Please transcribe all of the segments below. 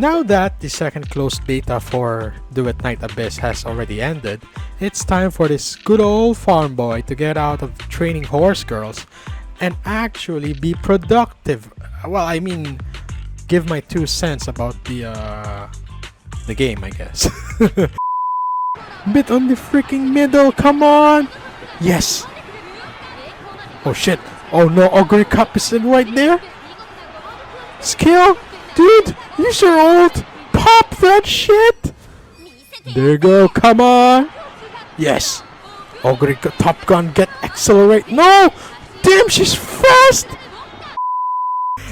Now that the second closed beta for Duet Night Abyss has already ended, it's time for this good old farm boy to get out of training horse girls and actually be productive. Well, I mean, give my 2 cents about the game, I guess. Bit on the freaking middle, come on! Yes! Oh shit! Oh no, Ogre Cup is in right there! Skill? Dude, use your ult! Pop that shit! There you go, come on! Yes! Ogre Top Gun, get accelerate! No! Damn, she's fast!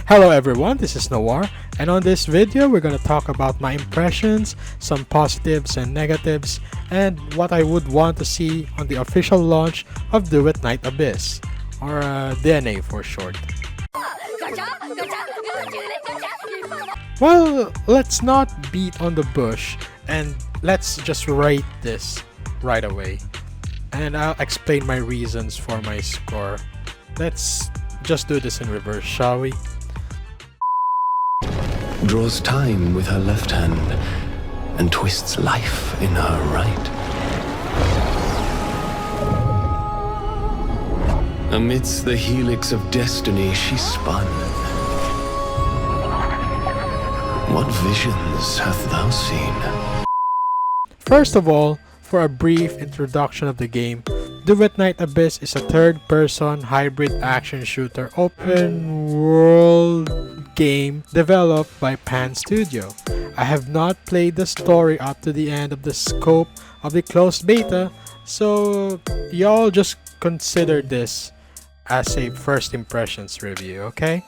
Hello everyone, this is Noir, and on this video we're gonna talk about my impressions, some positives and negatives, and what I would want to see on the official launch of Duet Night Abyss, or DNA for short. Well, let's not beat on the bush, and let's just rate this right away. And I'll explain my reasons for my score. Let's just do this in reverse, shall we? Draws time with her left hand and twists life in her right. Amidst the helix of destiny she spun, what visions hath thou seen? First of all, for a brief introduction of the game, Duet Night Abyss is a third-person hybrid action shooter open world game developed by Pan Studio. I have not played the story up to the end of the scope of the closed beta, so y'all just consider this as a first impressions review, okay?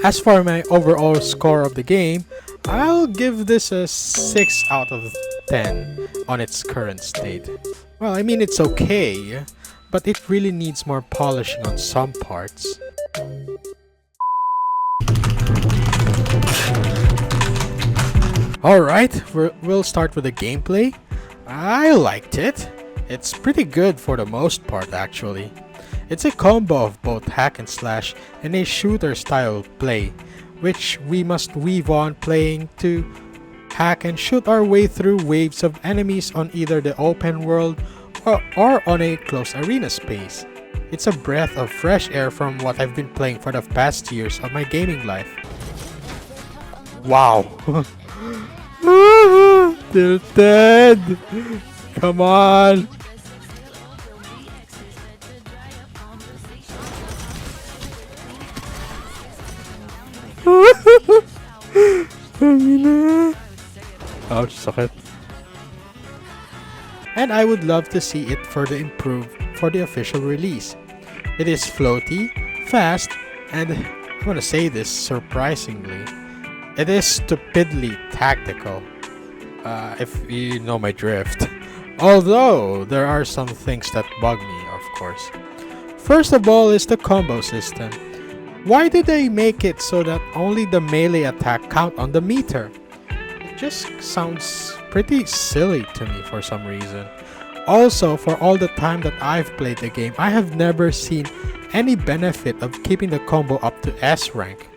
As for my overall score of the game, I'll give this a 6 out of 10 on its current state. Well, I mean, it's okay, but it really needs more polishing on some parts. Alright, we'll start with the gameplay. I liked it. It's pretty good for the most part, actually. It's a combo of both hack and slash and a shooter style play, which we must weave on playing to hack and shoot our way through waves of enemies on either the open world or on a closed arena space. It's a breath of fresh air from what I've been playing for the past years of my gaming life. Wow! Tilted! Come on! Ouch, sakit. And I would love to see it further improved for the official release. It is floaty, fast, and I want to say this surprisingly, it is stupidly tactical, if you know my drift. Although, there are some things that bug me, of course. First of all is the combo system. Why did they make it so that only the melee attack count on the meter? It just sounds pretty silly to me for some reason. Also, for all the time that I've played the game, I have never seen any benefit of keeping the combo up to S rank.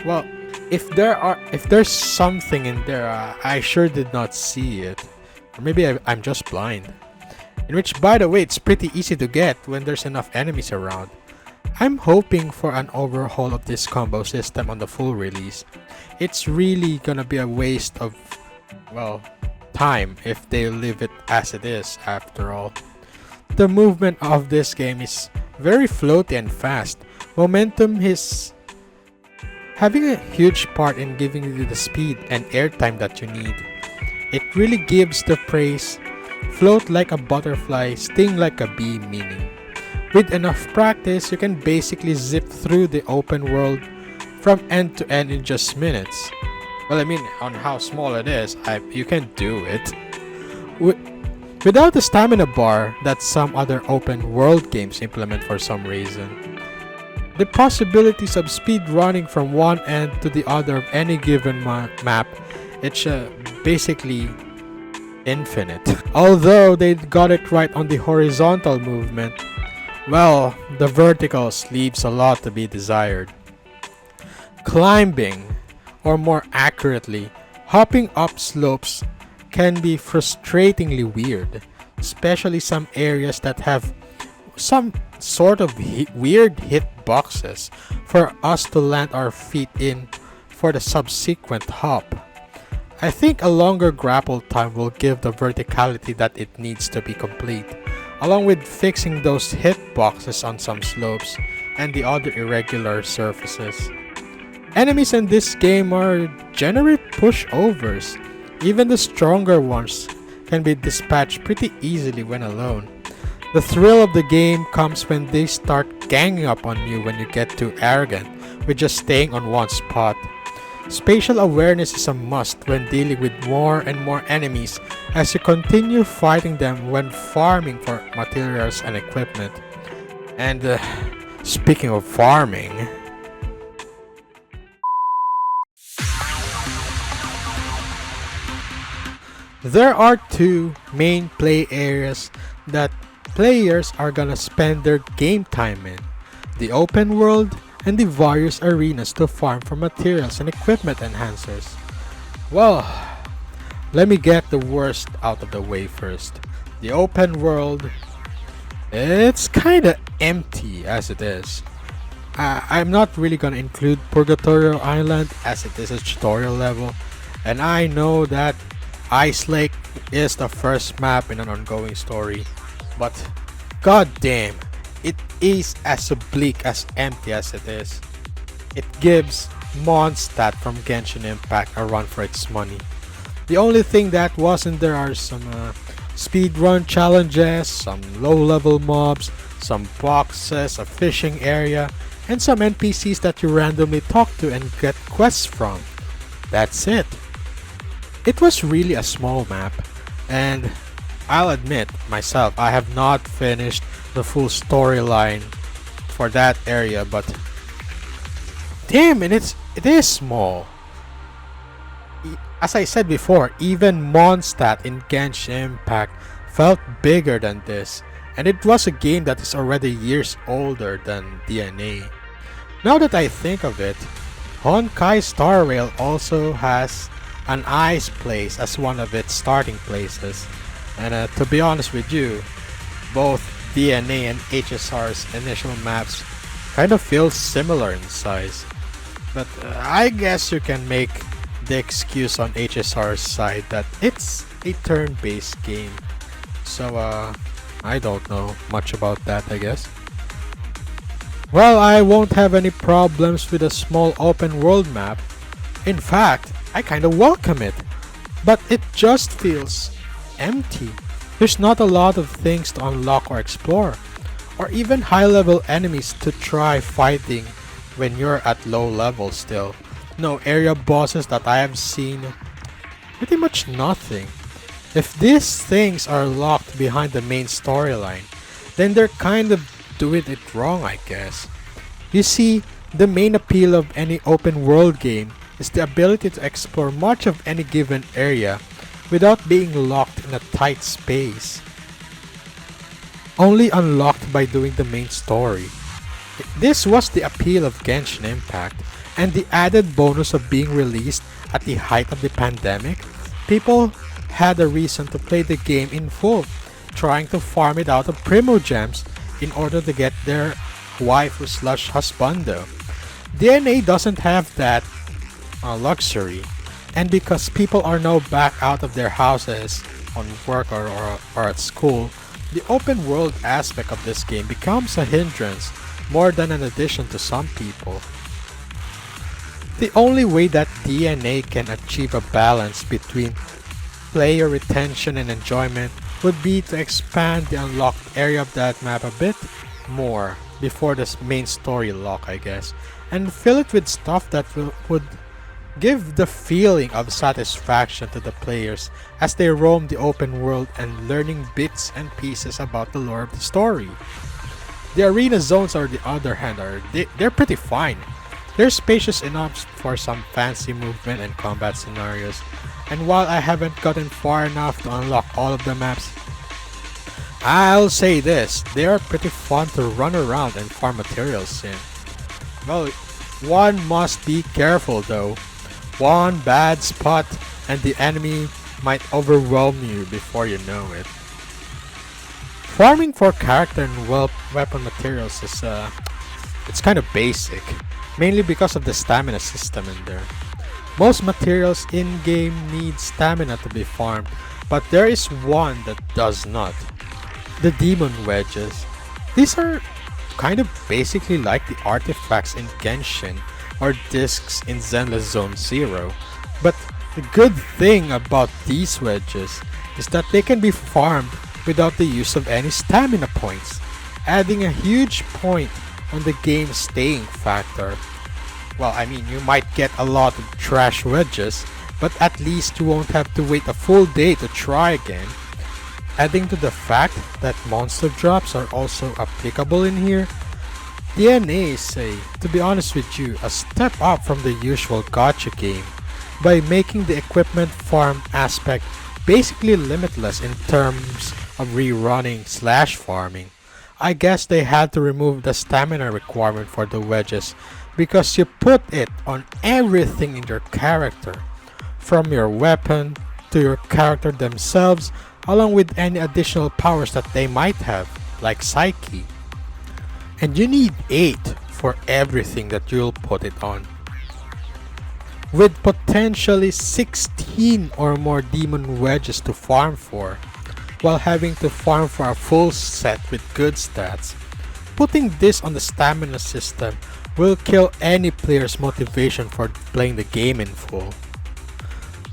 Well, if there's something in there, I sure did not see it. Or maybe I'm just blind. In which, by the way, it's pretty easy to get when there's enough enemies around. I'm hoping for an overhaul of this combo system on the full release. It's really gonna be a waste of, well, time if they leave it as it is after all. The movement of this game is very floaty and fast. Momentum is having a huge part in giving you the speed and airtime that you need. It really gives the phrase, float like a butterfly, sting like a bee meaning. With enough practice, you can basically zip through the open world from end to end in just minutes. Well, I mean, on how small it is, you can do it. Without the stamina bar that some other open world games implement for some reason. The possibilities of speed running from one end to the other of any given map, it's basically infinite. Although they got it right on the horizontal movement, well, the verticals leaves a lot to be desired. Climbing, or more accurately, Hopping up slopes can be frustratingly weird, especially some areas that have some sort of weird hitboxes for us to land our feet in for the subsequent hop. I think a longer grapple time will give the verticality that it needs to be complete, along with fixing those hitboxes on some slopes and the other irregular surfaces. Enemies in this game are generate pushovers. Even the stronger ones can be dispatched pretty easily when alone. The thrill of the game comes when they start ganging up on you when you get too arrogant with just staying on one spot. Spatial awareness is a must when dealing with more and more enemies as you continue fighting them when farming for materials and equipment. And speaking of farming, there are two main play areas that players are gonna spend their game time in: the open world and the various arenas to farm for materials and equipment enhancers. Well, let me get the worst out of the way first. The open world, it's kinda empty as it is. I'm not really gonna include Purgatorio Island as it is a tutorial level, and I know that Ice Lake is the first map in an ongoing story, but god damn, it is as bleak as empty as it is. It gives Mondstadt from Genshin Impact a run for its money. The only thing that wasn't there are some speedrun challenges, some low-level mobs, some boxes, a fishing area, and some NPCs that you randomly talk to and get quests from. That's it. It was really a small map, and I'll admit myself, I have not finished the full storyline for that area, but damn, it is small. As I said before, even Mondstadt in Genshin Impact felt bigger than this, and it was a game that is already years older than DNA. Now that I think of it, Honkai Star Rail also has an ice place as one of its starting places, and to be honest with you, both DNA and HSR's initial maps kind of feel similar in size, but I guess you can make the excuse on HSR's side that it's a turn-based game, so I don't know much about that, I guess. Well, I won't have any problems with a small open world map. In fact, I kinda welcome it, but it just feels empty. There's not a lot of things to unlock or explore, or even high-level enemies to try fighting when you're at low level still. No area bosses that I have seen, pretty much nothing. If these things are locked behind the main storyline, then they're kind of doing it wrong, I guess. You see, the main appeal of any open world game is the ability to explore much of any given area without being locked in a tight space. Only unlocked by doing the main story. This was the appeal of Genshin Impact, and the added bonus of being released at the height of the pandemic. People had a reason to play the game in full, trying to farm it out of Primogems in order to get their waifu/husbando. DNA doesn't have that luxury, and because people are now back out of their houses on work or at school, the open world aspect of this game becomes a hindrance more than an addition to some people. The only way that DNA can achieve a balance between player retention and enjoyment would be to expand the unlocked area of that map a bit more before the main story lock, I guess, and fill it with stuff that would give the feeling of satisfaction to the players as they roam the open world and learning bits and pieces about the lore of the story. The arena zones, on the other hand, they're pretty fine. They're spacious enough for some fancy movement and combat scenarios, and while I haven't gotten far enough to unlock all of the maps, I'll say this, they are pretty fun to run around and farm materials in. Well, one must be careful though. One bad spot and the enemy might overwhelm you before you know it. Farming for character and weapon materials is it's kind of basic, mainly because of the stamina system in there. Most materials in-game need stamina to be farmed, but there is one that does not. The demon wedges. These are kind of basically like the artifacts in Genshin or discs in Zenless Zone Zero, but the good thing about these wedges is that they can be farmed without the use of any stamina points, adding a huge point on the game's staying factor. Well, I mean, you might get a lot of trash wedges, but at least you won't have to wait a full day to try again. Adding to the fact that monster drops are also applicable in here, DNA is to be honest with you, a step up from the usual gacha game by making the equipment farm aspect basically limitless in terms of rerunning / farming. I guess they had to remove the stamina requirement for the wedges because you put it on everything in your character, from your weapon to your character themselves, along with any additional powers that they might have, like Psyche. And you need 8 for everything that you'll put it on, with potentially 16 or more demon wedges to farm for, while having to farm for a full set with good stats. Putting this on the stamina system will kill any player's motivation for playing the game in full.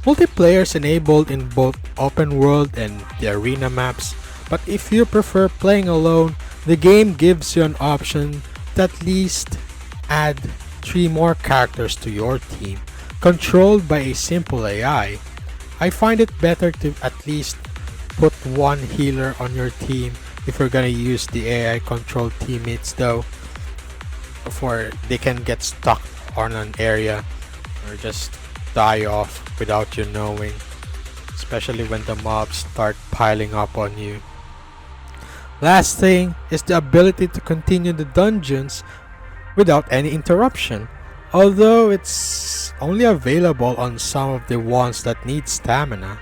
Multiplayer is enabled in both open world and the arena maps, but if you prefer playing alone, the game gives you an option to at least add 3 more characters to your team, controlled by a simple AI. I find it better to at least put 1 healer on your team if you're gonna use the AI controlled teammates though, before they can get stuck on an area or just die off without you knowing, especially when the mobs start piling up on you. Last thing is the ability to continue the dungeons without any interruption, although it's only available on some of the ones that need stamina,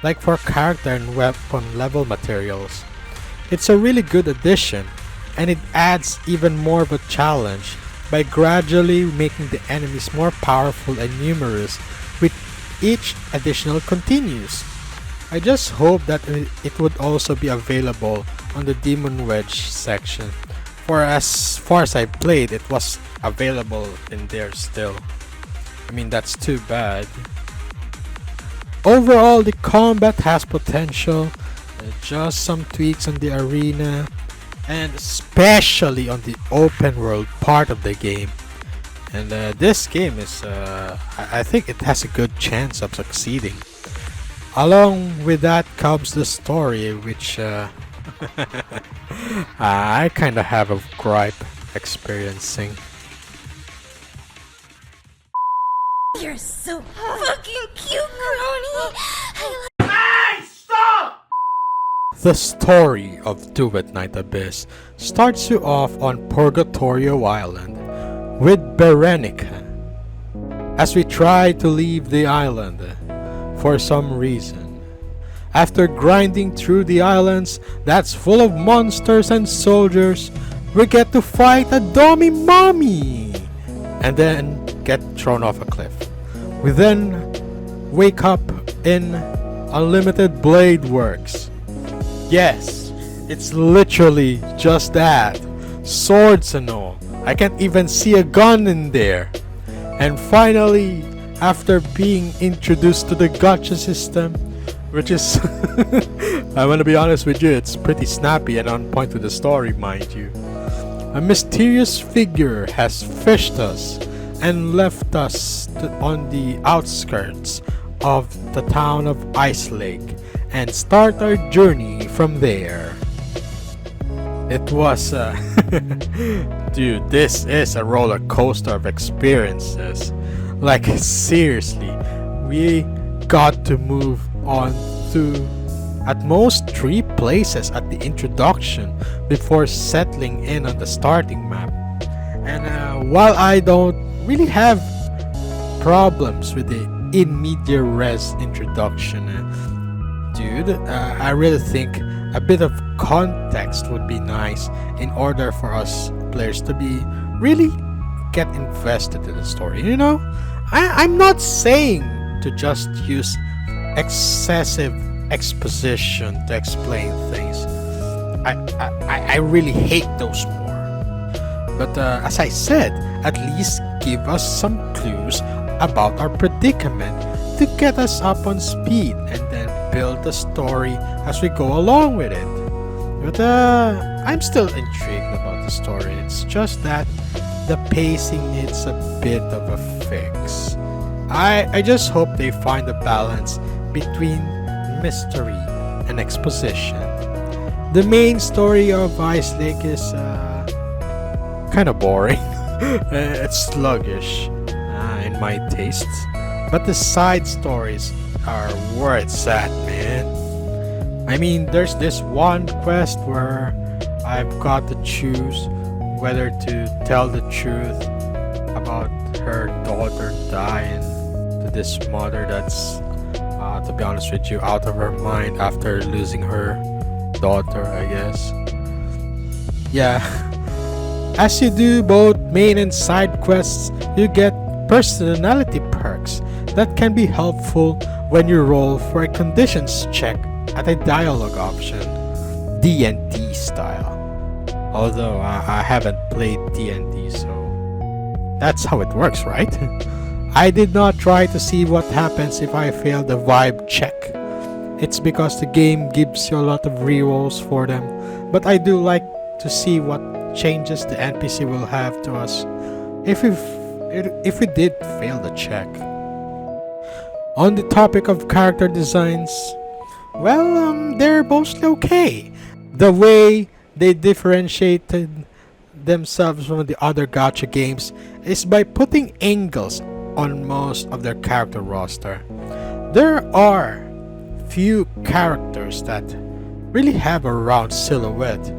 like for character and weapon level materials. It's a really good addition, and it adds even more of a challenge by gradually making the enemies more powerful and numerous with each additional continues. I just hope that it would also be available on the Demon Wedge section, for as far as I played, it was available in there still. I mean, that's too bad. Overall, the combat has potential, just some tweaks on the arena, and especially on the open world part of the game. And this game is, I think it has a good chance of succeeding. Along with that comes the story, which I kinda have a gripe experiencing. You're so fucking cute, Crony! The story of Duet Night Abyss starts you off on Purgatorio Island with Berenica, as we try to leave the island for some reason. After grinding through the islands that's full of monsters and soldiers, we get to fight a dummy mommy and then get thrown off a cliff. We then wake up in Unlimited Blade Works. Yes, it's literally just that. Swords and all. I can't even see a gun in there. And finally, after being introduced to the gacha system, which is, I wanna be honest with you, it's pretty snappy and on point with the story, mind you. A mysterious figure has fished us and left us on the outskirts of the town of Ice Lake and start our journey from there. It was dude, this is a roller coaster of experiences. Like, seriously, we got to move on to at most 3 places at the introduction before settling in on the starting map. And while I don't really have problems with the in media res introduction. Dude, I really think a bit of context would be nice in order for us players to be really get invested in the story. You know, I'm not saying to just use excessive exposition to explain things. I really hate those more. But as I said, at least give us some clues about our predicament to get us up on speed and then build the story as we go along with it. But I'm still intrigued about the story. It's just that the pacing needs a bit of a fix. I just hope they find a balance between mystery and exposition. The main story of Ice Lake is kind of boring. It's sluggish in my tastes, but the side stories are where it's at, man. I mean, there's this one quest where I've got to choose whether to tell the truth about her daughter dying to this mother that's, to be honest with you, out of her mind after losing her daughter, I guess. Yeah. As you do both main and side quests, you get personality perks that can be helpful when you roll for a conditions check at a dialogue option, D&D style. Although I haven't played D&D, so that's how it works, right? I did not try to see what happens if I fail the vibe check. It's because the game gives you a lot of rerolls for them, but I do like to see what changes the NPC will have to us if we did fail the check. On the topic of character designs, well, they're mostly okay. The way they differentiated themselves from the other gacha games is by putting angles on most of their character roster. There are few characters that really have a round silhouette.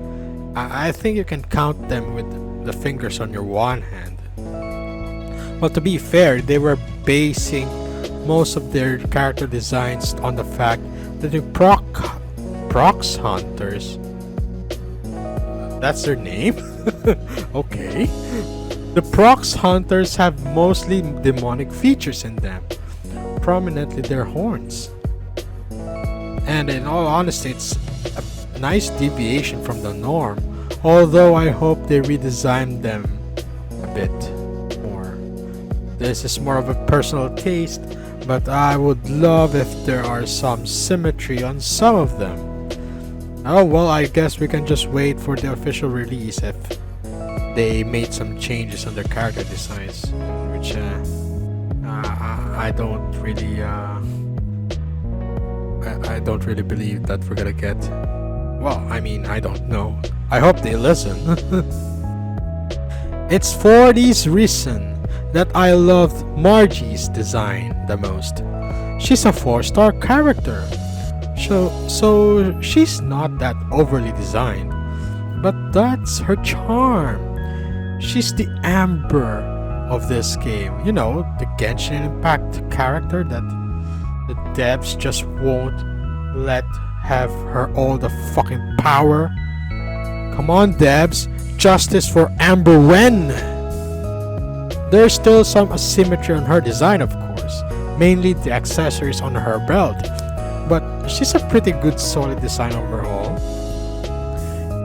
I think you can count them with the fingers on your one hand. Well, to be fair, they were basing most of their character designs on the fact that the prox hunters, that's their name? Okay. The prox hunters have mostly demonic features in them, prominently their horns. And in all honesty, it's a nice deviation from the norm, although I hope they redesign them a bit more. This is more of a personal taste, but I would love if there are some symmetry on some of them. Oh well, I guess we can just wait for the official release if they made some changes on their character designs, which I don't really I don't really believe that we're gonna get. Well, I mean, I don't know. I hope they listen. It's for this reason that I loved Margie's design the most. She's a 4-star character, so she's not that overly designed, but that's her charm. She's the Amber of this game, you know, the Genshin Impact character that the devs just won't let have her all the fucking power. Come on, devs, justice for Amber Wen. There's still some asymmetry on her design, of course, mainly the accessories on her belt, but she's a pretty good solid design overall.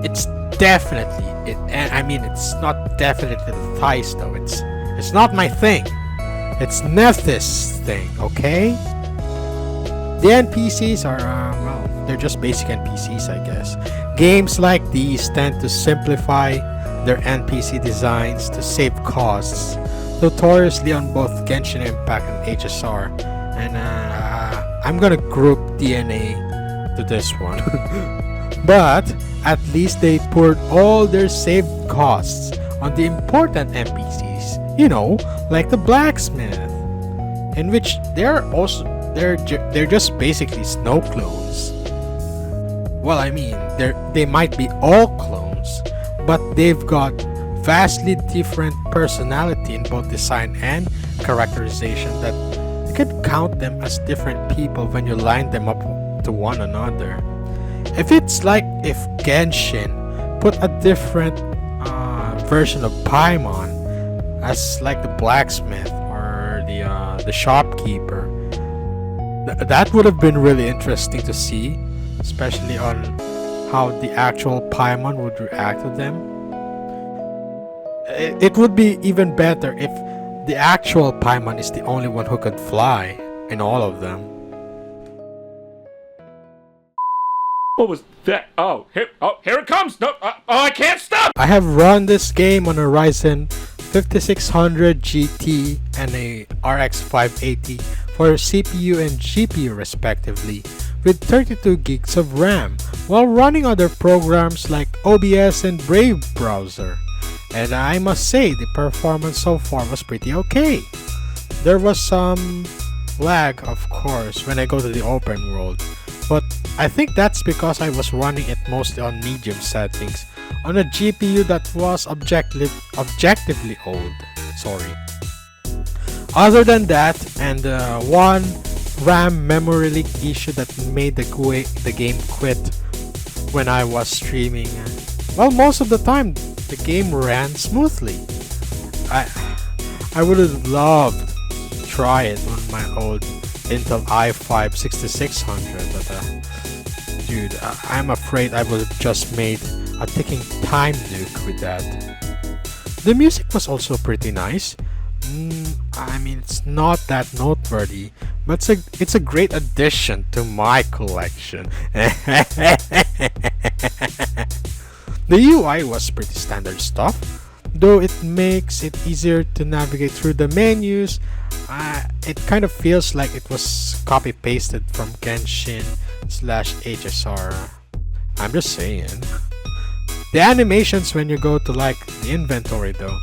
It's definitely it's not definitely the thighs though. It's not my thing. It's Nephthys' thing, okay? The NPCs are well, they're just basic NPCs, I guess. Games like these tend to simplify their NPC designs to save costs, notoriously on both Genshin Impact and HSR. And I'm gonna group DNA to this one. But at least they poured all their saved costs on the important NPCs, you know, like the blacksmith, in which they're just basically snow clones. Well, I mean, they might be all clones, but they've got vastly different personality in both design and characterization that you can count them as different people when you line them up to one another. If it's like if Genshin put a different version of Paimon as like the blacksmith or the shopkeeper, that would have been really interesting to see, especially on how the actual Paimon would react to them. It would be even better if the actual Paimon is the only one who could fly in all of them. What was that? Oh, here it comes! No, I can't stop! I have run this game on a Ryzen 5600 GT and a RX 580 for CPU and GPU respectively, with 32 gigs of RAM, while running other programs like OBS and Brave browser. And I must say, the performance so far was pretty okay. There was some lag, of course, when I go to the open world, but I think that's because I was running it mostly on medium settings on a GPU that was objectively old. Sorry. Other than that, and one RAM memory leak issue that made the game quit when I was streaming, well, most of the time the game ran smoothly. I would have loved to try it on my old Intel i5 6600, but dude, I'm afraid I would have just made a ticking time nuke with that. The music was also pretty nice. I mean, it's not that noteworthy, but it's a great addition to my collection. The UI was pretty standard stuff, though it makes it easier to navigate through the menus. It kind of feels like it was copy-pasted from Genshin/HSR. I'm just saying. The animations when you go to like the inventory though,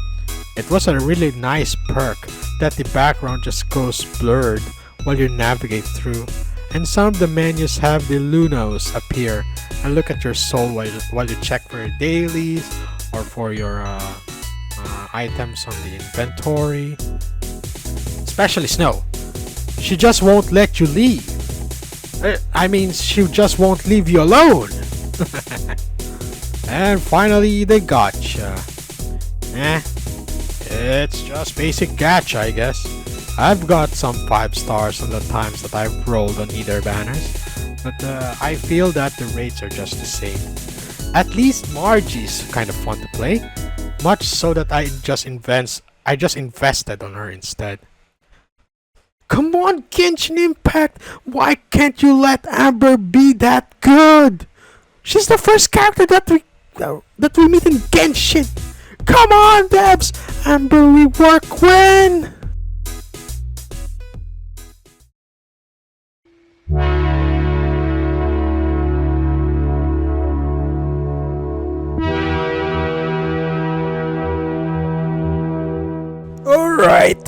it was a really nice perk that the background just goes blurred while you navigate through, and some of the menus have the Lunos appear and look at your soul while you check for your dailies or for your items on the inventory. Especially Snow. She just won't let you leave. I mean, she just won't leave you alone. And finally, the gacha. It's just basic gacha, I guess. I've got some 5 stars on the times that I've rolled on either banners, but I feel that the rates are just the same. At least Margie's kind of fun to play, much so that I just invested on her instead. Come on, Genshin Impact! Why can't you let Amber be that good? She's the first character that we meet in Genshin! Come on, devs! Amber rework when? Alright,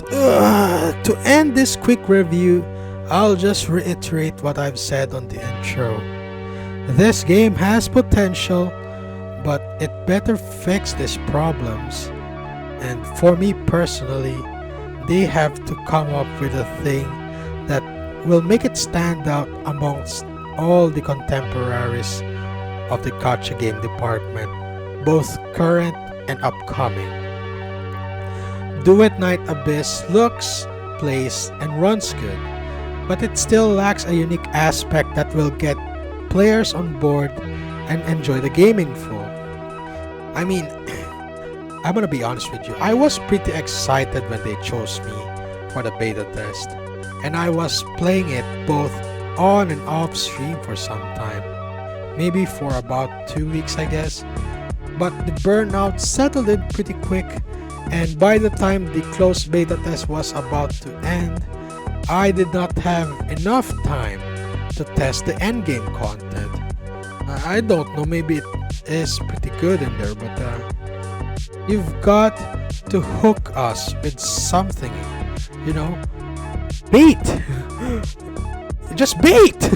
to end this quick review, I'll just reiterate what I've said on the intro. This game has potential, but it better fix these problems. And for me personally, they have to come up with a thing that will make it stand out amongst all the contemporaries of the gacha game department, both current and upcoming. Duet Night Abyss looks, plays, and runs good, but it still lacks a unique aspect that will get players on board and enjoy the game in full. I mean, I'm gonna be honest with you, I was pretty excited when they chose me for the beta test, and I was playing it both on and off stream for some time, maybe for about 2 weeks I guess, but the burnout settled in pretty quick, and by the time the closed beta test was about to end, I did not have enough time to test the endgame content. I don't know, maybe it is pretty good in there, but you've got to hook us with something, you know, bait. Just bait.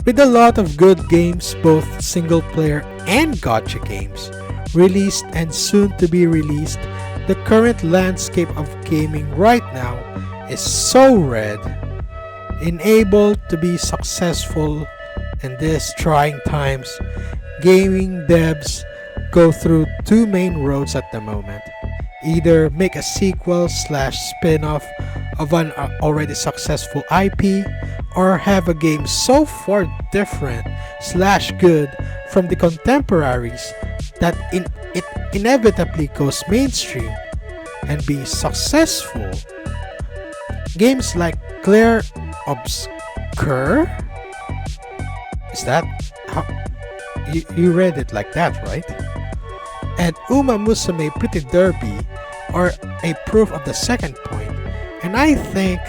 With a lot of good games, both single player and gacha games, released and soon to be released, The current landscape of gaming right now is so red. Unable to be successful in these trying times, gaming devs go through two main roads at the moment. Either make a sequel slash spin-off of an already successful IP, or have a game so far different slash good from the contemporaries that it inevitably goes mainstream and be successful. Games like Claire Obscure? Is that how you read it like that, right? And Uma Musume Pretty Derby are a proof of the second point, and I think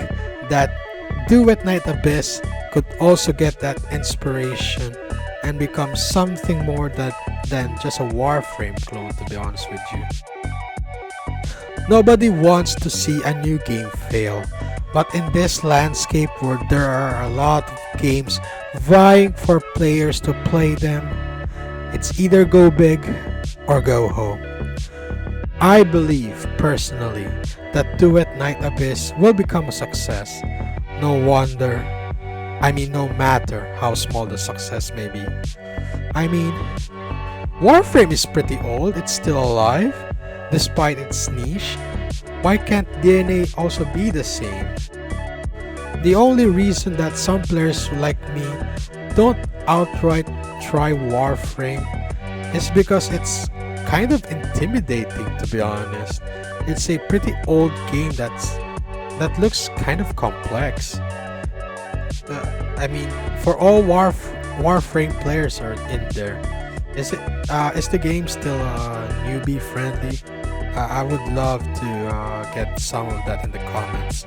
that Duet Night Abyss could also get that inspiration and become something more than just a Warframe clone, to be honest with you. Nobody wants to see a new game fail, but in this landscape where there are a lot of games vying for players to play them, it's either go big or go home. I believe personally that Duet Night Abyss will become a success. No matter how small the success may be. I mean, Warframe is pretty old, it's still alive, despite its niche. Why can't DNA also be the same? The only reason that some players like me don't outright try Warframe is because it's kind of intimidating, to be honest. It's a pretty old game that looks kind of complex. For all Warframe players are in there, is the game still newbie friendly? I would love to get some of that in the comments.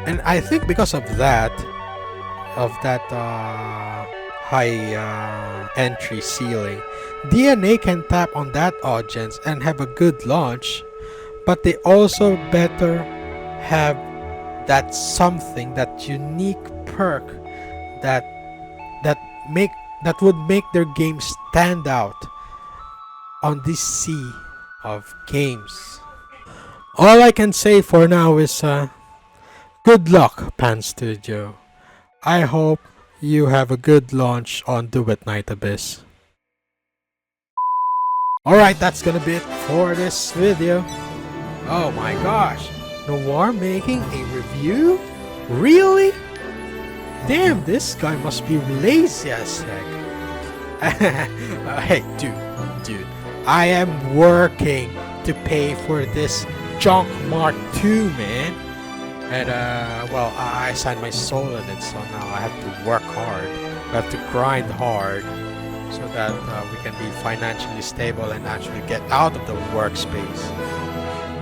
And I think because of that high entry ceiling, DNA can tap on that audience and have a good launch, but they also better have that something, that unique perk that would make their game stand out on this sea of games. All I can say for now is good luck, Pan Studio. I hope you have a good launch on Duet Night Abyss. Alright, that's gonna be it for this video. Oh my gosh, Noir making a review? Really? Damn, this guy must be lazy as heck. Hey, dude, I am working to pay for this Junk Mart 2, man. And I signed my soul in it, so now I have to work hard. I have to grind hard so that we can be financially stable and actually get out of the workspace.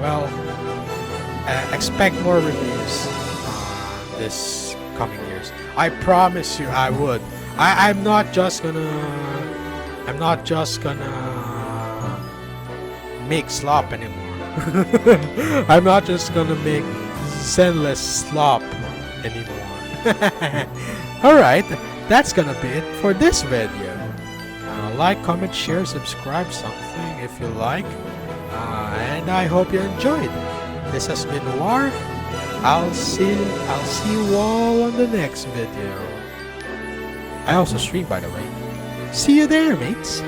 Well, expect more reviews this coming years. I promise you I would. I'm not just gonna make slop anymore. I'm not just gonna make zenless slop anymore. Alright, that's gonna be it for this video. Like, comment, share, subscribe, something if you like. And I hope you enjoyed. This has been War. I'll see you all on the next video. I also stream, by the way. See you there, mates.